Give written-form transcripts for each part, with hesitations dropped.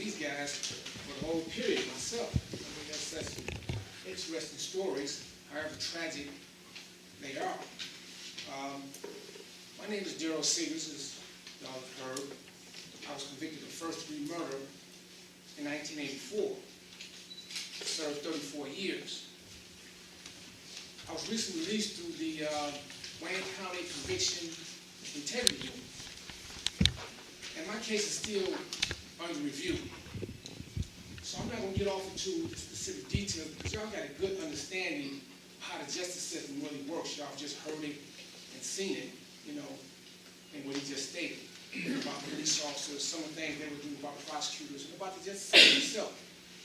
these guys for the whole period myself. I mean, that's interesting stories, however tragic they are. My name is Darrell Siggers, as y'all have heard. I was convicted of first-degree murder in 1984. Served 34 years. I was recently released through the Wayne County Conviction Integrity Unit. And my case is still under review. So I'm not going to get off into specific details because y'all got a good understanding of how the justice system really works. Y'all just heard it and seen it, you know, in what he just stated about police officers, some of the things they were doing about prosecutors, and about the justice system itself.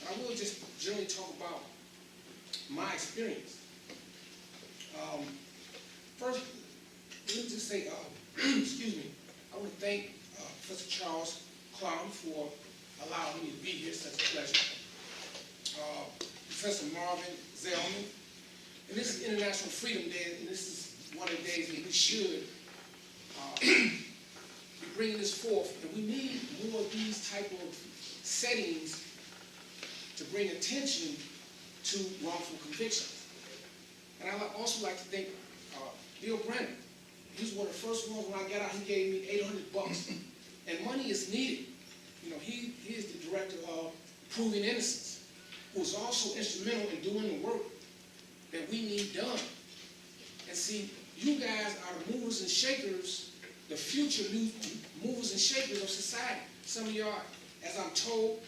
And I will just generally talk about my experience. First, let me just say, excuse me, I want to thank Professor Charles Clown for allowing me to be here. Such a pleasure. Professor Marvin Zellman. And this is International Freedom Day, and this is one of the days that we should be bringing this forth. And we need more of these type of settings to bring attention to wrongful convictions. And I'd also like to thank Bill Brennan. He was one of the first ones when I got out, he gave me $800. And money is needed. You know, he is the director of Proving Innocence, who is also instrumental in doing the work that we need done. And see, you guys are the movers and shakers, the future movers and shakers of society. Some of y'all, as I'm told,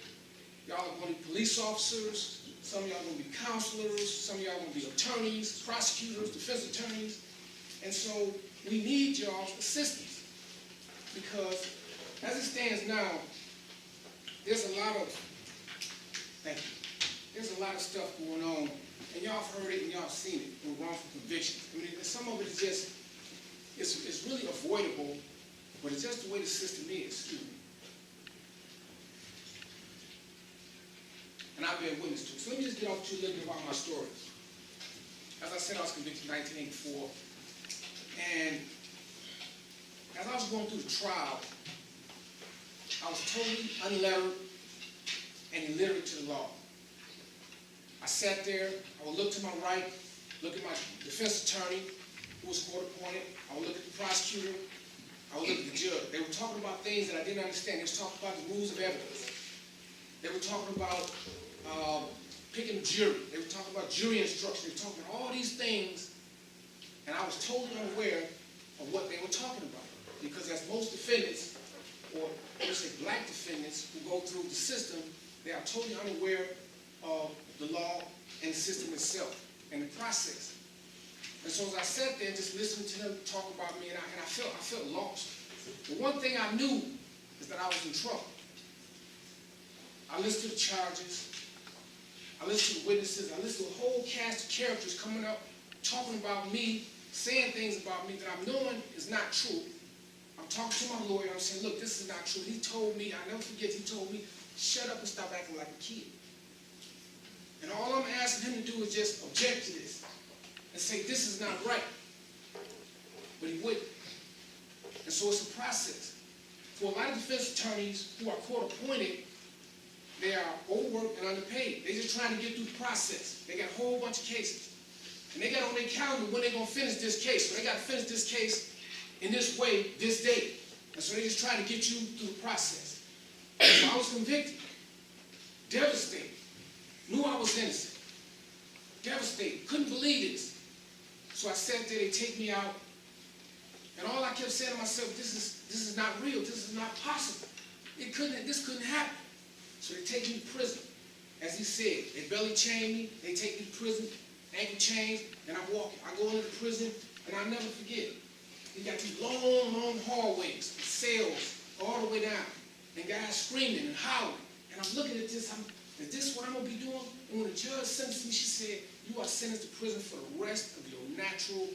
y'all are going to be police officers, some of y'all are going to be counselors, some of y'all are going to be attorneys, prosecutors, defense attorneys. And so we need y'all's assistance because as it stands now, there's a lot of, thank you, there's a lot of stuff going on, and y'all have heard it and y'all have seen it with wrongful convictions. I mean, some of it is just, it's really avoidable, but it's just the way the system is, excuse me. And I've been witness to it. So let me just get off to a little bit about my story. As I said, I was convicted in 1984. And as I was going through the trial, I was totally unlettered and illiterate to the law. I sat there, I would look to my right, look at my defense attorney, who was court appointed. I would look at the prosecutor, I would look at the judge. They were talking about things that I didn't understand. They were talking about the rules of evidence. They were talking about picking a jury. They were talking about jury instruction. They were talking about all these things, and I was totally unaware of what they were talking about. Because as most defendants, or let's say black defendants who go through the system, they are totally unaware of the law and the system itself and the process. And so as I sat there just listening to them talk about me, and I felt lost. The one thing I knew is that I was in trouble. I listened to the charges, I listened to the witnesses, I listened to a whole cast of characters coming up, talking about me, saying things about me that I'm knowing is not true. I'm talking to my lawyer, I'm saying, look, this is not true. He told me, I'll never forget, he told me, shut up and stop acting like a kid. And all I'm asking him to do is just object to this and say, this is not right. But he wouldn't. And so it's a process. For a lot of defense attorneys who are court appointed, they are overworked and underpaid. They're just trying to get through the process. They got a whole bunch of cases. And they got on their calendar when they're going to finish this case. So they got to finish this case in this way, this date. And so they just try to get you through the process. So I was convicted, devastated, knew I was innocent, devastated, couldn't believe this. So I sat there, they take me out, and all I kept saying to myself, this is not real, this is not possible. This couldn't happen. So they take me to prison. As he said, they belly chain me, they take me to prison, ankle chains, and I'm walking. I go into the prison, and I'll never forget. You got these long, long hallways, cells, all the way down, and guys screaming and howling. And I'm looking at this, is this what I'm going to be doing? And when the judge sentenced me, she said, you are sentenced to prison for the rest of your natural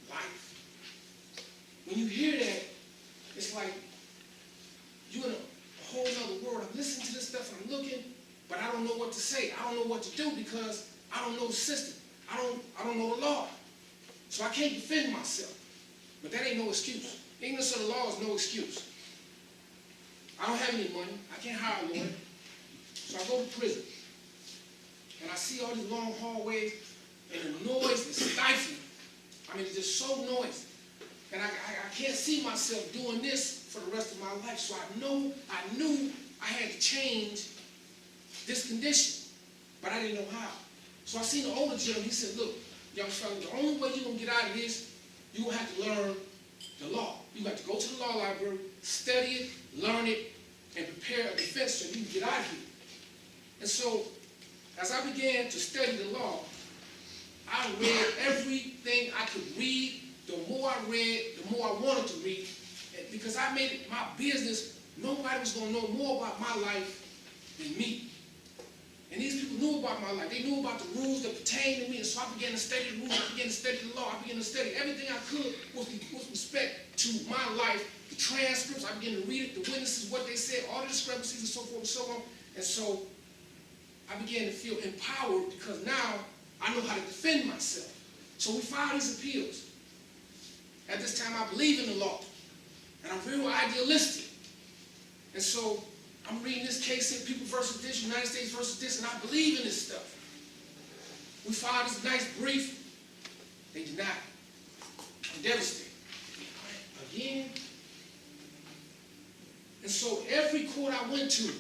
life. When you hear that, it's like you're in a whole other world. I'm listening to this stuff, and I'm looking, but I don't know what to say. I don't know what to do because I don't know the system. I don't know the law. So I can't defend myself. But that ain't no excuse. Ignorance of the law is no excuse. I don't have any money. I can't hire a lawyer. So I go to prison, and I see all these long hallways, and the noise is stifling. I mean, it's just so noisy. And I can't see myself doing this for the rest of my life. So I knew I had to change this condition, but I didn't know how. So I seen the older gentleman. He said, look, young fella, the only way you're going to get out of this, you're going to have to learn the law. You have to go to the law library, study it, learn it, and prepare a defense so you can get out of here. And so, as I began to study the law, I read everything I could read. The more I read, the more I wanted to read. And because I made it my business, nobody was going to know more about my life than me. And these people knew about my life. They knew about the rules that pertain to me. And so I began to study the rules. I began to study the law. I began to study everything I could with respect to my life. The transcripts, I began to read it, the witnesses, what they said, all the discrepancies and so forth and so on. And so I began to feel empowered because now I know how to defend myself. So we filed these appeals. At this time, I believe in the law. And I'm very idealistic. And so I'm reading this case in People versus this, United States versus this, and I believe in this stuff. We filed this nice brief. They denied it. I'm devastated. Again. And so every court I went to,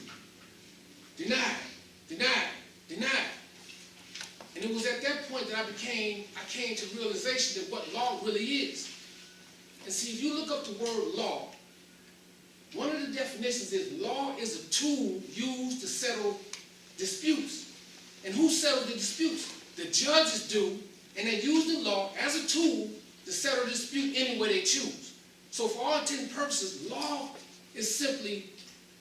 denied. And it was at that point that I came to the realization that what law really is. And see, if you look up the word law, one of the definitions is law is a tool used to settle disputes. And who settles the disputes? The judges do, and they use the law as a tool to settle a dispute any way they choose. So for all intents and purposes, law is simply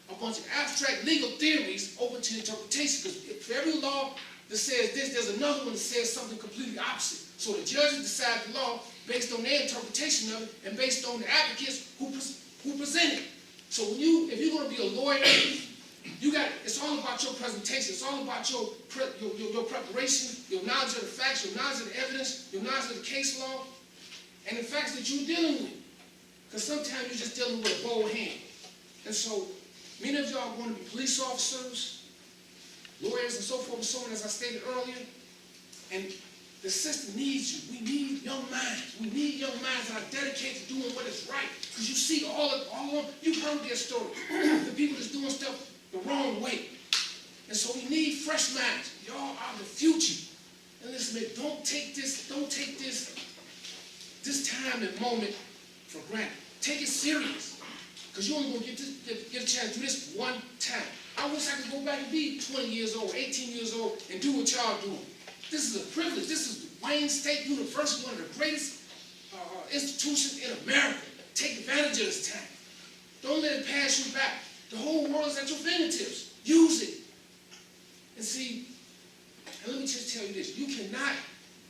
a bunch of abstract legal theories open to interpretation. Because for every law that says this, there's another one that says something completely opposite. So the judges decide the law based on their interpretation of it and based on the advocates who present it. So if you're going to be a lawyer, it's all about your presentation. It's all about your preparation, your knowledge of the facts, your knowledge of the evidence, your knowledge of the case law, and the facts that you're dealing with. Because sometimes you're just dealing with a bold hand. And so many of y'all are going to be police officers, lawyers, and so forth and so on, as I stated earlier. And the system needs you. We need young minds. We need young minds that are dedicated to doing what is right. Because you see you've heard their stories. The people that's doing stuff the wrong way. And so we need fresh minds. Y'all are the future. And listen, man, don't take this time and moment for granted. Take it serious. Because you're only going to get a chance to do this one time. I wish I could go back and be 20 years old, 18 years old, and do what y'all doing. This is a privilege. This is Wayne State University, one of the greatest institutions in America. Take advantage of this time. Don't let it pass you back. The whole world is at your fingertips. Use it. And see, and let me just tell you this. You cannot,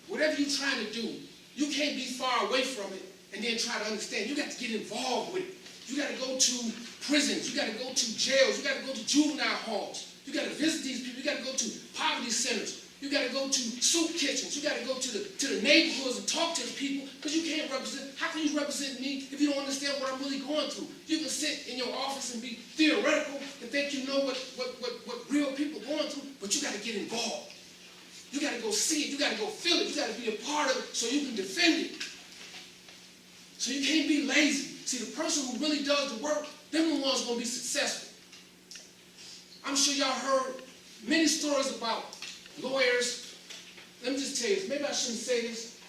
whatever you're trying to do, you can't be far away from it and then try to understand. You got to get involved with it. You got to go to prisons. You got to go to jails. You got to go to juvenile halls. You got to visit these people. You got to go to poverty centers. You got to go to soup kitchens. You got to go to the neighborhoods and talk to the people, because you can't represent. How can you represent me if you don't understand what I'm really going through? You can sit in your office and be theoretical and think you know what real people are going through, but you got to get involved. You got to go see it. You got to go feel it. You got to be a part of it so you can defend it. So you can't be lazy. See, the person who really does the work, them the ones going to be successful. I'm sure y'all heard many stories about lawyers. Let me just tell you this. Maybe I shouldn't say this,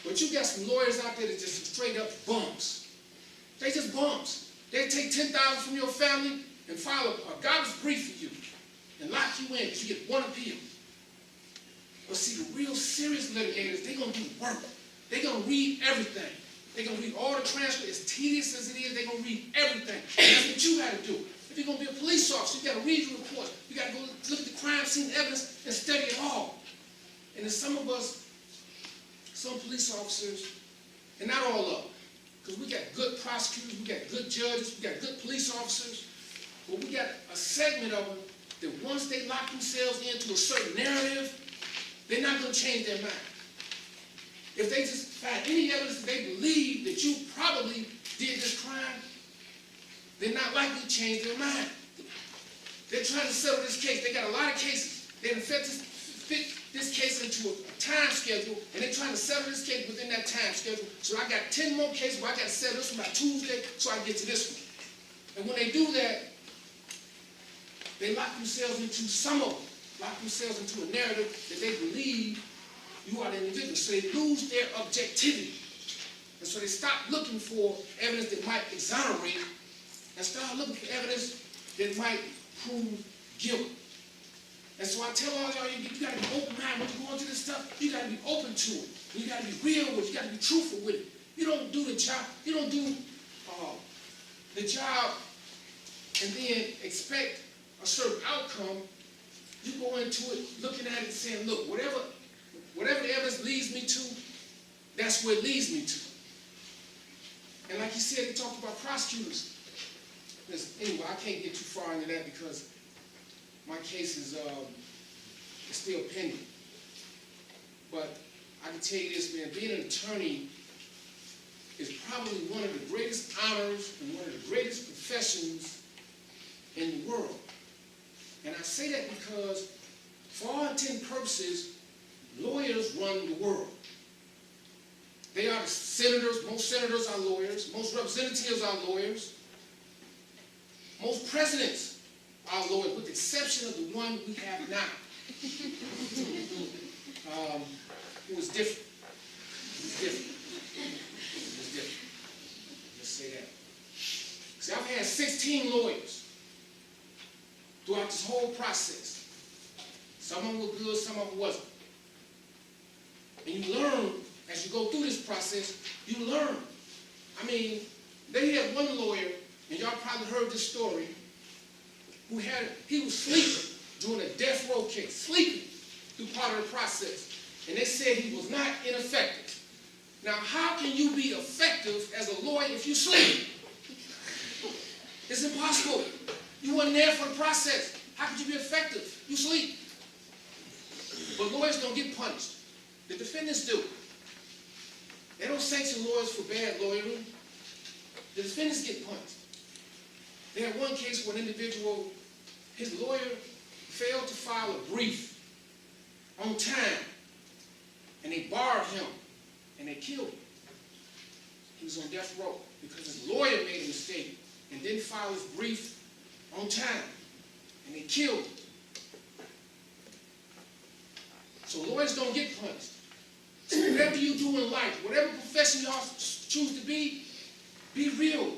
but you got some lawyers out there that just straight up bums. They just bums. They take $10,000 from your family and file a garbage brief for you and lock you in because you get one appeal. But see, the real serious litigators, they're going to do work. They're going to read everything. They're going to read all the transcripts. As tedious as it is, they're going to read everything. And that's what you got to do. If you're going to be a police officer, you got to read your reports. You got to go look at the crime scene evidence and study it all. And then some of us, some police officers, and not all of them, because we got good prosecutors, we got good judges, we got good police officers, but we got a segment of them that once they lock themselves into a certain narrative, they're not going to change their mind. If they just find any evidence that they believe that you probably did this crime, they're not likely to change their mind. They're trying to settle this case. They got a lot of cases. They fit this case into a time schedule, and they're trying to settle this case within that time schedule. So I got 10 more cases where I got to settle this one by Tuesday so I can get to this one. And when they do that, they lock themselves into a narrative that they believe you are the individual. So they lose their objectivity. And so they stop looking for evidence that might exonerate and start looking for evidence that might prove guilt. And so I tell all y'all, you got to be open-minded when you go into this stuff. You got to be open to it. You got to be real with it. You got to be truthful with it. You don't do the job. You don't do the job and then expect a certain outcome. You go into it looking at it and saying, look, whatever the evidence leads me to, that's where it leads me to. And like you said, he talked about prosecutors. Anyway, I can't get too far into that because my case is still pending. But I can tell you this, man, being an attorney is probably one of the greatest honors and one of the greatest professions in the world. And I say that because, for all intents and purposes, lawyers run the world. They are the senators. Most senators are lawyers. Most representatives are lawyers. Most presidents are lawyers, with the exception of the one we have now. Who was different. He was different. Let's say that. See, I've had 16 lawyers throughout this whole process. Some of them were good, some of them wasn't. And you learn, as you go through this process, you learn. I mean, they had one lawyer, and y'all probably heard this story, he was sleeping during a death row case, sleeping through part of the process. And they said he was not ineffective. Now, how can you be effective as a lawyer if you sleep? It's impossible. You weren't there for the process. How could you be effective? You sleep. But lawyers don't get punished. The defendants do. They don't sanction lawyers for bad lawyering. The defendants get punished. They had one case where an individual, his lawyer failed to file a brief on time, and they barred him, and they killed him. He was on death row because his lawyer made a mistake and didn't file his brief on time, and they killed him. So lawyers don't get punished. So whatever you do in life, whatever profession y'all choose to be real.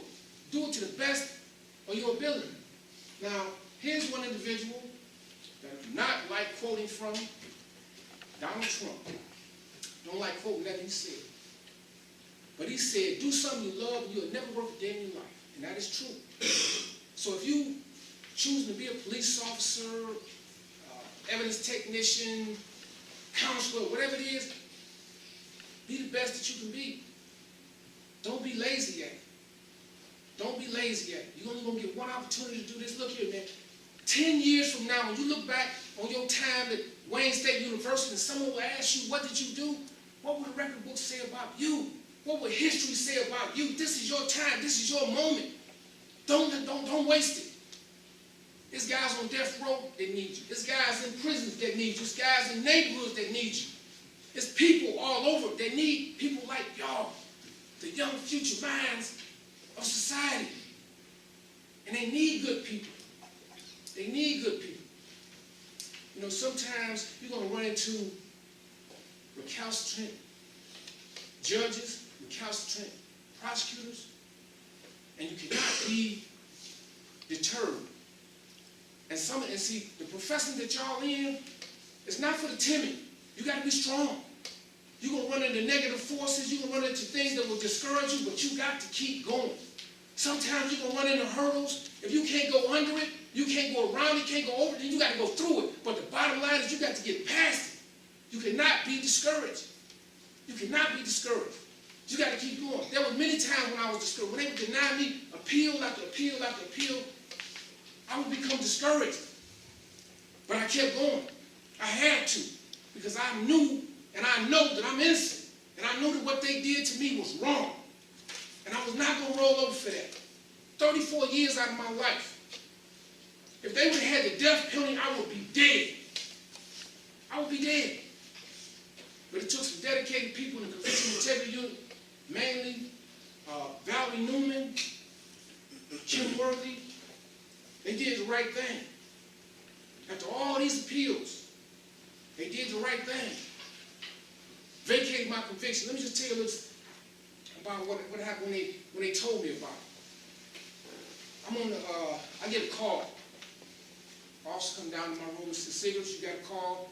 Do it to the best of your ability. Now, here's one individual that I do not like quoting from, Donald Trump. Don't like quoting that he said. But he said, do something you love and you'll never work a day in your life. And that is true. So if you choose to be a police officer, evidence technician, counselor, whatever it is, be the best that you can be. Don't be lazy at it. Don't be lazy at it. You're only going to get one opportunity to do this. Look here, man. 10 years from now, when you look back on your time at Wayne State University and someone will ask you, what did you do? What would the record book say about you? What would history say about you? This is your time. This is your moment. Don't waste it. There's guys on death row that need you. There's guys in prisons that need you. There's guys in neighborhoods that need you. There's people all over that need people like y'all, the young future minds of society. And they need good people. They need good people. You know, sometimes you're going to run into recalcitrant judges, recalcitrant prosecutors, and you cannot be deterred. And see, the profession that y'all in is not for the timid. You got to be strong. You're going to run into negative forces. You're going to run into things that will discourage you, but you got to keep going. Sometimes you're going to run into hurdles. If you can't go under it, you can't go around it, you can't go over it, then you got to go through it. But the bottom line is you got to get past it. You cannot be discouraged. You cannot be discouraged. You got to keep going. There were many times when I was discouraged. When they would deny me appeal after appeal after appeal, I would become discouraged. But I kept going. I had to. Because I knew and I know that I'm innocent. And I knew that what they did to me was wrong. And I was not going to roll over for that. 34 years out of my life. If they would have had the death penalty, I would be dead. I would be dead. But it took some dedicated people in the Conviction Integrity Unit, mainly Valerie Newman, Kim Worthy. They did the right thing. After all these appeals, they did the right thing. Vacated my conviction. Let me just tell you a little about what happened when they told me about it. I get a call. Officer come down to my room and said, Siggers, you got a call?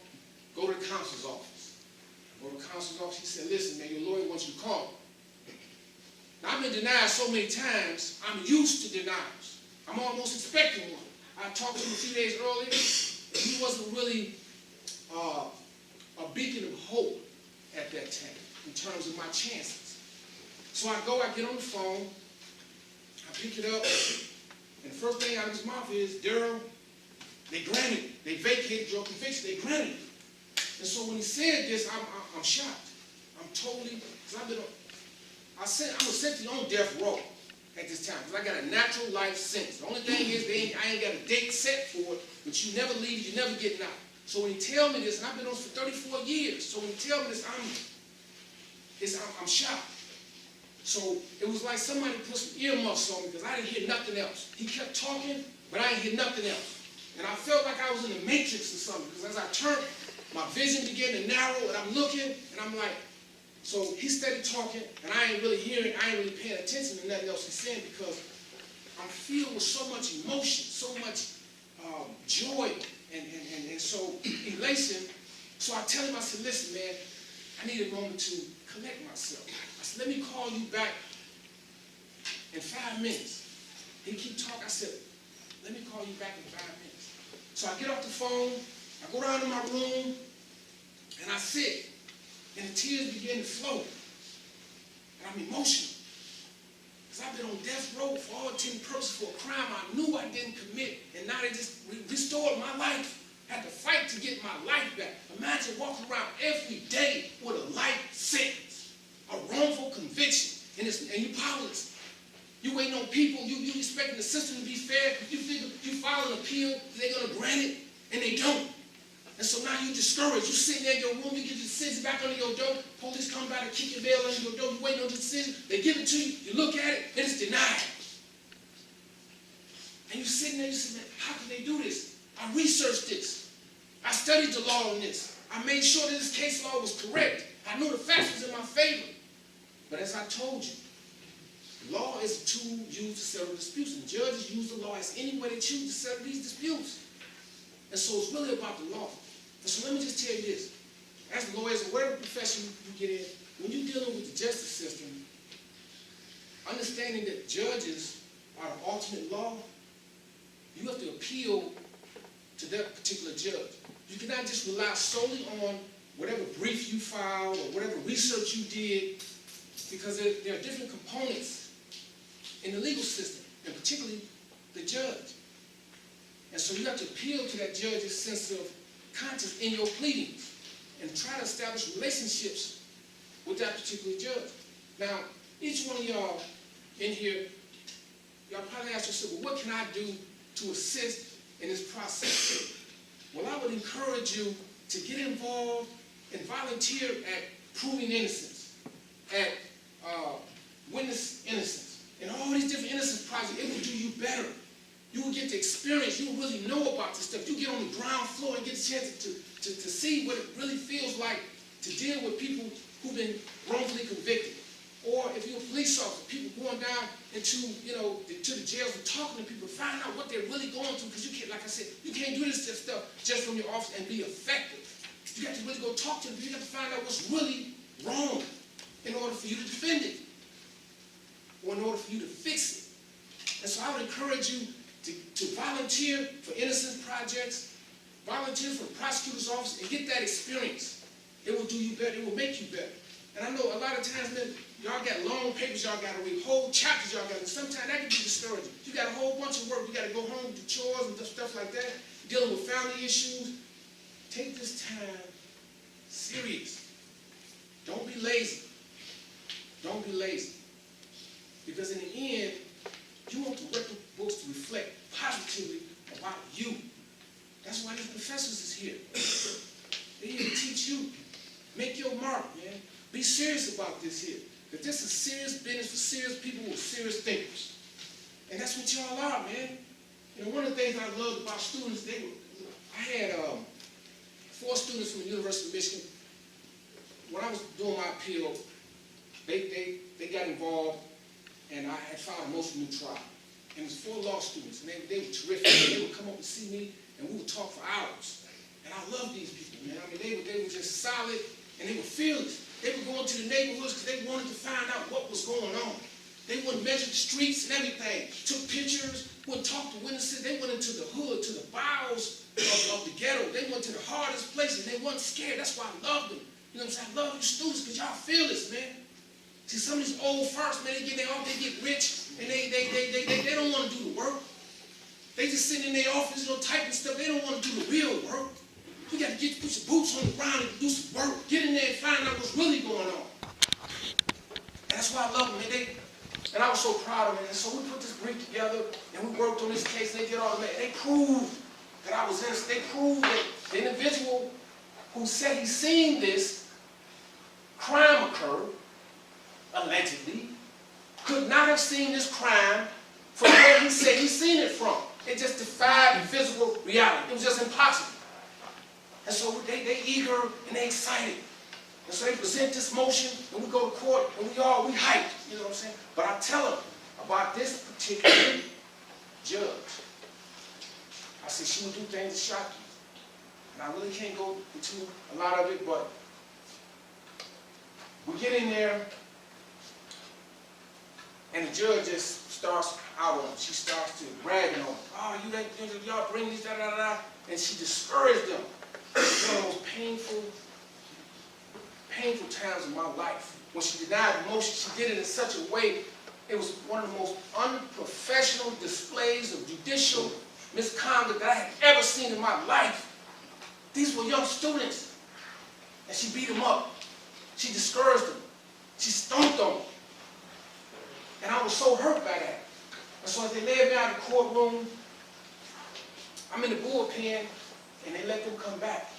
Go to the counsel's office. Go to the counsel's office. He said, listen, man, your lawyer wants you to call. Now, I've been denied so many times, I'm used to denials. I'm almost expecting one. I talked to him a few days earlier. He wasn't really a beacon of hope at that time in terms of my chances. So I get on the phone, I pick it up, and the first thing out of his mouth is, Darrell, they granted it. They vacated your conviction. They granted it. And so when he said this, I'm shocked. I'm totally, because I was essentially on death row at this time, because I got a natural life sentence. The only thing is, I ain't got a date set for it, but you never leave, you never getting out. So when he tell me this, and I've been on this for 34 years, so when he tell me this, I'm shocked. So it was like somebody put some earmuffs on me, because I didn't hear nothing else. He kept talking, but I didn't hear nothing else. And I felt like I was in the Matrix or something, because as I turned, my vision began to narrow, and I'm looking, and I'm like, so he started talking, and I ain't really hearing, I ain't really paying attention to nothing else he's saying, because I'm filled with so much emotion, so much joy, and so elation. So I tell him, I said, listen, man, I need a moment to collect myself. I said, let me call you back in 5 minutes. He keep talking. I said, let me call you back in 5 minutes. So I get off the phone, I go down to my room, and I sit, and the tears begin to flow. And I'm emotional. Because I've been on death row for all intents and purposes for a crime I knew I didn't commit, and now they just restored my life. I had to fight to get my life back. Imagine walking around every day with a life sentence, a wrongful conviction, and you powerless. You waiting on people, you expecting the system to be fair, you figure you file an appeal, they're going to grant it, and they don't. And so now you're discouraged. You sitting there in your room, you get your decision back under your door, police come by to kick your bail under your door, you waiting on the decision, they give it to you, you look at it, and it's denied. And you're sitting there, you say, man, how can they do this? I researched this. I studied the law on this. I made sure that this case law was correct. I knew the facts was in my favor. But as I told you, law is a tool used to settle disputes, and judges use the law as any way they choose to settle these disputes. And so it's really about the law. And so let me just tell you this. As lawyers, or whatever profession you get in, when you're dealing with the justice system, understanding that judges are the ultimate law, you have to appeal to that particular judge. You cannot just rely solely on whatever brief you filed or whatever research you did, because there are different components in the legal system, and particularly the judge. And so you have to appeal to that judge's sense of conscience in your pleadings and try to establish relationships with that particular judge. Now, each one of y'all in here, y'all probably ask yourself, well, what can I do to assist in this process? Well, I would encourage you to get involved and volunteer at proving innocence, at witness innocence, and all these different innocence projects. It will do you better. You will get to experience, you will really know about this stuff. You get on the ground floor and get a chance to see what it really feels like to deal with people who've been wrongfully convicted. Or if you're a police officer, people going down into, to the jails and talking to people, find out what they're really going through, because you can't, like I said, you can't do this stuff just from your office and be effective. You have to really go talk to them. You have to find out what's really wrong in order for you to defend it, or in order for you to fix it. And so I would encourage you to volunteer for innocence projects, volunteer for the prosecutor's office, and get that experience. It will do you better. It will make you better. And I know a lot of times, man, y'all got long papers y'all got to read, whole chapters y'all got to read. Sometimes that can be discouraging. You got a whole bunch of work. You got to go home to chores and stuff like that, dealing with family issues. Take this time serious. Don't be lazy. Don't be lazy. Because in the end, you want the record books to reflect positively about you. That's why these professors is here. They're here to teach you. Make your mark, man. Be serious about this here. Because this is serious business for serious people with serious thinkers. And that's what y'all are, man. You know, one of the things I loved about students, I had 4 students from the University of Michigan. When I was doing my appeal, they got involved, and I had filed a motion to trial. And it was 4 law students, and they were terrific. They would come up and see me, and we would talk for hours. And I love these people, man. I mean, they were just solid, and they were fearless. They would go into the neighborhoods because they wanted to find out what was going on. They wouldn't measure the streets and everything. Took pictures, wouldn't talk to witnesses. They went into the hood, to the bowels of the ghetto. They went to the hardest places. They wasn't scared. That's why I loved them. You know what I'm saying? I love you students because y'all fearless, man. See, some of these old farts, man, they get rich, and they don't want to do the work. They just sitting in their office, you know, typing stuff. They don't want to do the real work. You got to put your boots on the ground and do some work. Get in there and find out what's really going on. And that's why I love them, man. And I was so proud of them. And so we put this brief together, and we worked on this case, and they did all that. They proved that I was innocent. They proved that the individual who said he seen this crime occur, allegedly, could not have seen this crime from where he said he seen it from. It just defied the physical reality. It was just impossible. And so they eager and they excited. And so they present this motion, and we go to court, and we hyped, you know what I'm saying? But I tell them about this particular judge. I said, she would do things that shock you. And I really can't go into a lot of it, but we get in there, and the judge just starts out on him. She starts to bragging on him. Oh, y'all bring these, da-da-da-da. And she discouraged them. It's one of the most painful times of my life. When she denied the motion, she did it in such a way, it was one of the most unprofessional displays of judicial misconduct that I had ever seen in my life. These were young students, and she beat them up. She discouraged them. She stomped on them. And I was so hurt by that. And so as they led me out of the courtroom, I'm in the bullpen, and they let them come back.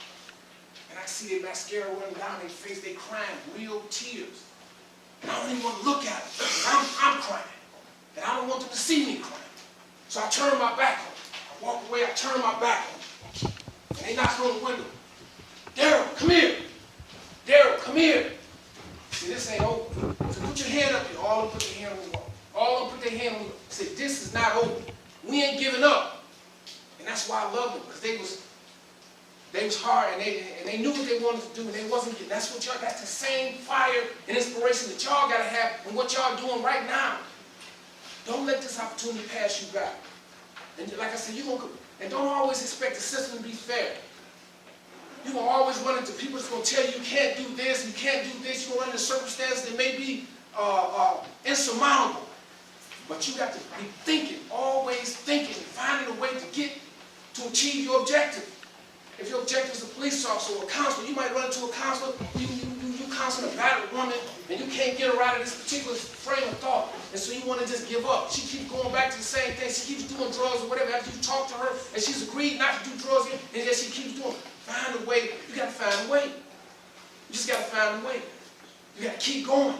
And I see their mascara running down their face. They crying real tears. And I don't even want to look at them. I'm crying. And I don't want them to see me crying. So I turn my back on them. I walk away, I turn my back on them. And they knock on the window. Darrell, come here. Darrell, come here. See, this ain't over. So put your hand up here. All of them put their hand on the wall. All of them put their hand on the wall. Say, this is not over. We ain't giving up. And that's why I love them, because they was hard, and they knew what they wanted to do, and they wasn't getting. That's the same fire and inspiration that y'all gotta have and what y'all doing right now. Don't let this opportunity pass you by. And like I said, and don't always expect the system to be fair. You're gonna always run into people that's gonna tell you you can't do this, you can't do this. You're gonna run into circumstances that may be insurmountable. But you got to be thinking, always thinking, and finding a way to achieve your objective. If your objective is a police officer or a counselor, you might run into a counselor, you counsel a battered woman, and you can't get her out of this particular frame of thought. And so you want to just give up. She keeps going back to the same thing. She keeps doing drugs or whatever. After you talk to her, and she's agreed not to do drugs again, and yet she keeps doing it. Find a way. You got to find a way. You just got to find a way. You got to keep going.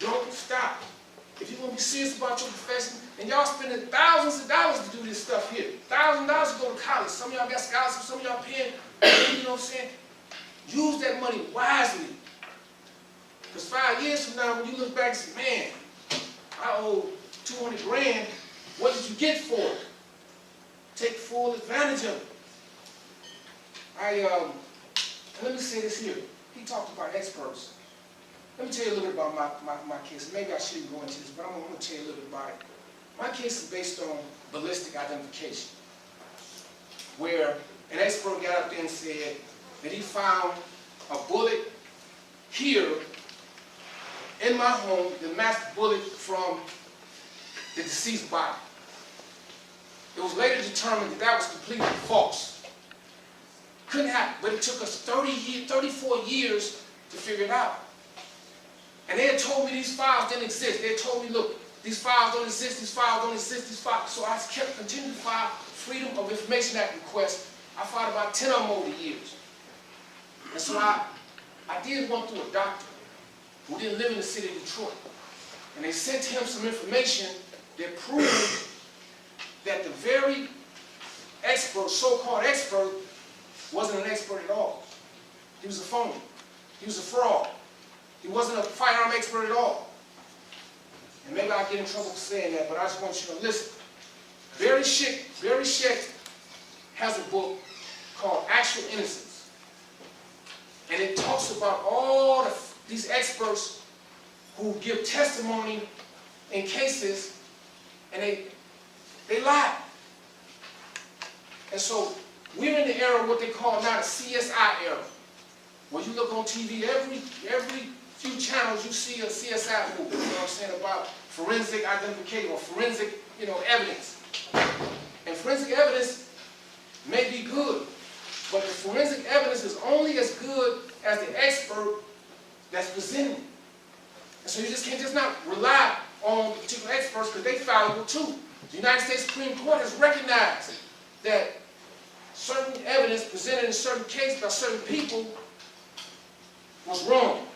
Don't stop. If you're going to be serious about your profession, and y'all spending thousands of dollars to do this stuff here, $1,000 to go to college. Some of y'all got scholarships, some of y'all paying, you know what I'm saying? Use that money wisely. Because 5 years from now, when you look back and say, man, I owe 200 grand, what did you get for it? Take full advantage of it. And let me say this here. He talked about experts. Let me tell you a little bit about my case. Maybe I shouldn't go into this, but I'm going to tell you a little bit about it. My case is based on ballistic identification, where an expert got up there and said that he found a bullet here in my home that matched the bullet from the deceased body. It was later determined that that was completely false. Couldn't happen, but it took us 34 years to figure it out. And they had told me these files didn't exist. They had told me, look, these files don't exist, these files don't exist, these files. So I kept continuing to file Freedom of Information Act requests. I filed about 10 of them over the years. And so I did one through a doctor who didn't live in the city of Detroit. And they sent him some information that proved that the very expert, so-called expert, wasn't an expert at all. He was a phony. He was a fraud. He wasn't a firearm expert at all. And maybe I'll get in trouble for saying that, but I just want you to listen. Barry Scheck has a book called Actual Innocence. And it talks about all these experts who give testimony in cases, and they lie. And so we're in the era of what they call now the CSI era. When you look on TV, every few channels you see a CSI movie, you know what I'm saying, about forensic identification or forensic, evidence. And forensic evidence may be good, but the forensic evidence is only as good as the expert that's presenting it. And so you just can't not rely on particular experts because they fallible too. The United States Supreme Court has recognized that certain evidence presented in certain cases by certain people was wrong.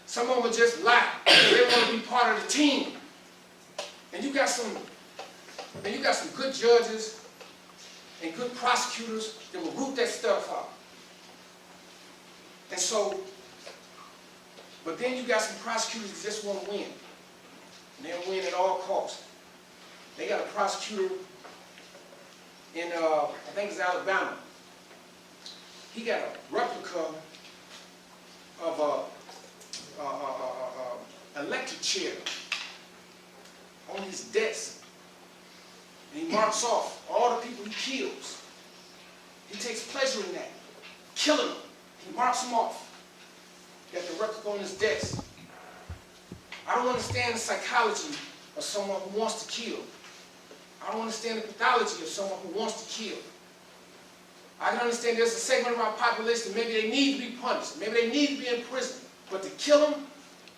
Some of them would just lie. They want to be part of the team. And you got some good judges and good prosecutors that will root that stuff out. And so, but then you got some prosecutors that just want to win. And they'll win at all costs. They got a prosecutor in, I think it's Alabama. He got a replica of an electric chair on his desk. And he marks off all the people he kills. He takes pleasure in that. Killing them. He marks them off. Got the replica on his desk. I don't understand the psychology of someone who wants to kill. I don't understand the pathology of someone who wants to kill. I can understand there's a segment of our population that maybe they need to be punished. Maybe they need to be in prison. But to kill them,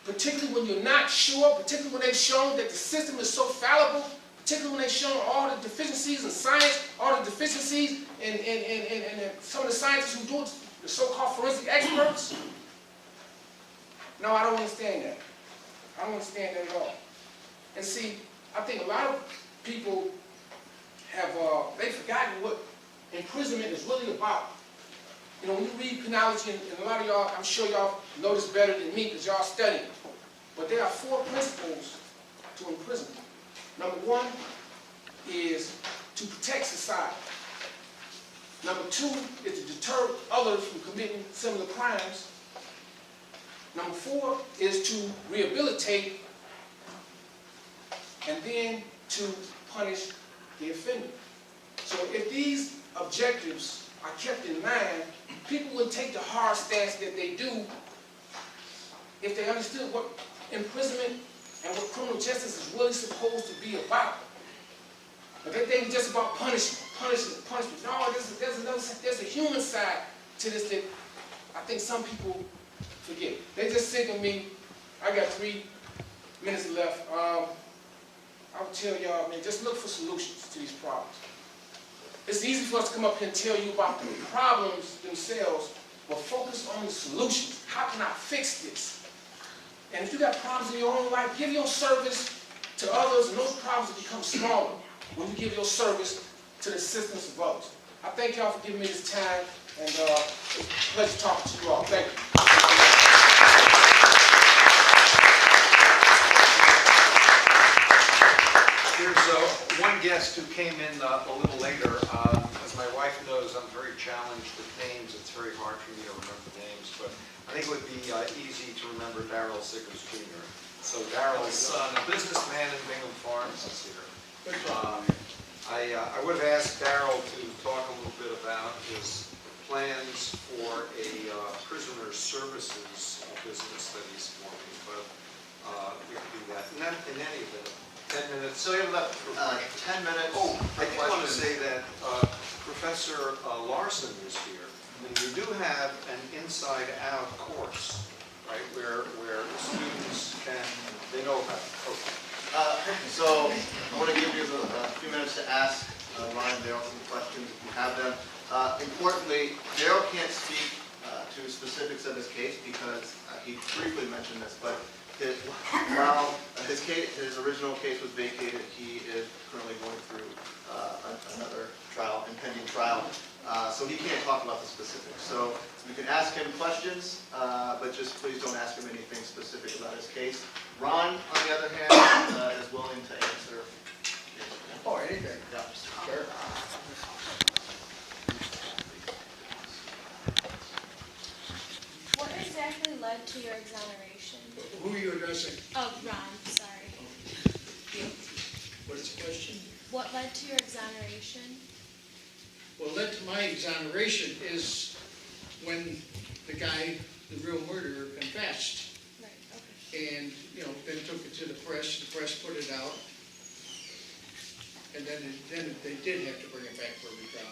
particularly when you're not sure, particularly when they've shown that the system is so fallible, particularly when they've shown all the deficiencies in science, all the deficiencies in some of the scientists who do it, the so-called forensic experts. No, I don't understand that. I don't understand that at all. And see, I think a lot of people have, they've forgotten what imprisonment is really about. When you read penology, and a lot of y'all, I'm sure y'all know this better than me because y'all study it. But there are 4 principles to imprisonment. Number 1 is to protect society. Number 2 is to deter others from committing similar crimes. Number 4 is to rehabilitate, and then to punish the offender. So if these objectives are kept in mind, people would take the hard stance that they do if they understood what imprisonment and what criminal justice is really supposed to be about. But they think it's just about punishment. No, there's a human side to this that I think some people forget. They just signal me. I got 3 minutes left. I would tell y'all, man, just look for solutions to these problems. It's easy for us to come up here and tell you about the problems themselves, but focus on the solutions. How can I fix this? And if you got problems in your own life, give your service to others, and those problems will become smaller when you give your service to the assistance of others. I thank y'all for giving me this time, and it's a pleasure talking to you all. Thank you. There's one guest who came in a little later. As my wife knows, I'm very challenged with names. It's very hard for me to remember names, but I think it would be easy to remember Darrell Siggers Jr. So Darrell's son, a businessman in Bingham Farms, is here. I would have asked Darrell to talk a little bit about his plans for a prisoner services business that he's forming, but we can do that. In any event, 10 minutes. So you have about 10 minutes. Oh, I did want to say that Professor Larson is here. And you do have an inside-out course right, where the students can, they know about it. Okay. So I want to give you a few minutes to ask Ryan and Darrell some questions if you have them. Importantly, Darrell can't speak to specifics of his case because he briefly mentioned this, but while his original case was vacated, he is currently going through another trial, impending trial. So he can't talk about the specifics. So you can ask him questions, but just please don't ask him anything specific about his case. Ron, on the other hand, is willing to answer. Oh, anything. Yeah. Sure. What exactly led to your exoneration? Who are you addressing? Oh, Ron, sorry. What is the question? What led to your exoneration? What led to my exoneration is when the guy, the real murderer, confessed. Right, okay. And, then took it to the press put it out. And then they did have to bring it back for a retrial.